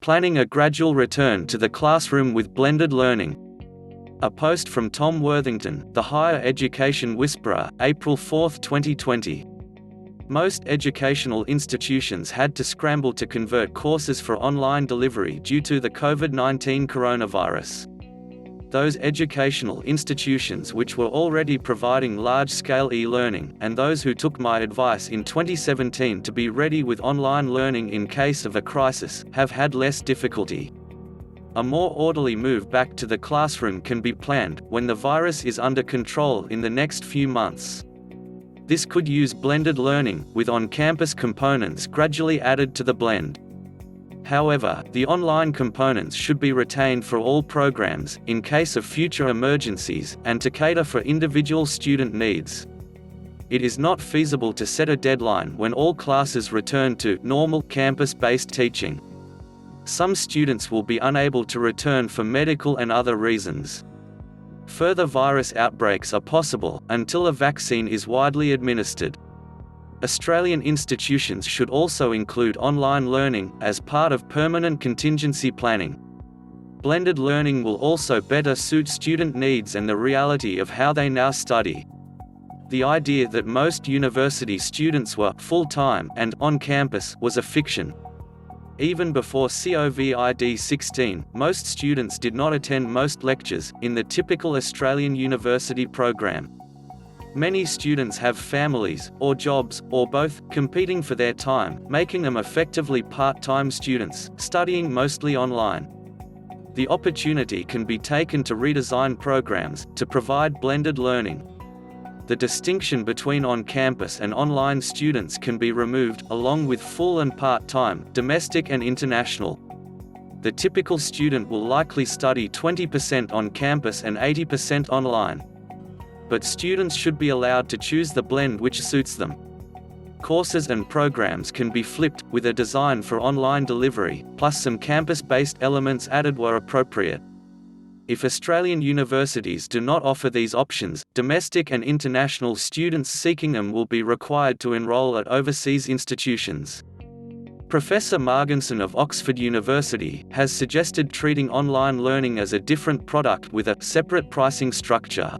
Planning a gradual return to the classroom with blended learning. A post from Tom Worthington, the Higher Education Whisperer, April 4, 2020. Most educational institutions had to scramble to convert courses for online delivery due to the COVID-19 coronavirus. Those educational institutions which were already providing large-scale e-learning, and those who took my advice in 2017 to be ready with online learning in case of a crisis, have had less difficulty. A more orderly move back to the classroom can be planned, when the virus is under control in the next few months. This could use blended learning, with on-campus components gradually added to the blend. However, the online components should be retained for all programs, in case of future emergencies, and to cater for individual student needs. It is not feasible to set a deadline when all classes return to normal campus-based teaching. Some students will be unable to return for medical and other reasons. Further virus outbreaks are possible, until a vaccine is widely administered. Australian institutions should also include online learning, as part of permanent contingency planning. Blended learning will also better suit student needs and the reality of how they now study. The idea that most university students were full-time and on campus was a fiction. Even before COVID-19, most students did not attend most lectures, in the typical Australian university program. Many students have families, or jobs, or both, competing for their time, making them effectively part-time students, studying mostly online. The opportunity can be taken to redesign programs, to provide blended learning. The distinction between on-campus and online students can be removed, along with full and part-time, domestic and international. The typical student will likely study 20% on campus and 80% online. But students should be allowed to choose the blend which suits them. Courses and programs can be flipped, with a design for online delivery, plus some campus-based elements added where appropriate. If Australian universities do not offer these options, domestic and international students seeking them will be required to enrol at overseas institutions. Professor Marginson of Oxford University has suggested treating online learning as a different product with a separate pricing structure.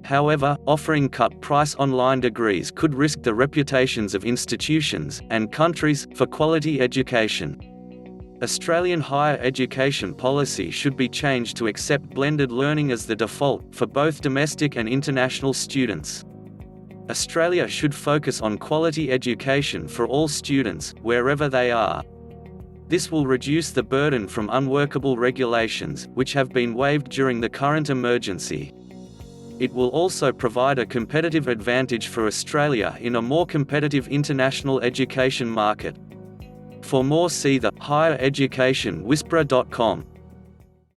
However, offering cut-price online degrees could risk the reputations of institutions and countries for quality education. Australian higher education policy should be changed to accept blended learning as the default for both domestic and international students. Australia should focus on quality education for all students, wherever they are. This will reduce the burden from unworkable regulations, which have been waived during the current emergency. It will also provide a competitive advantage for Australia in a more competitive international education market. For more, see the highereducationwhisperer.com.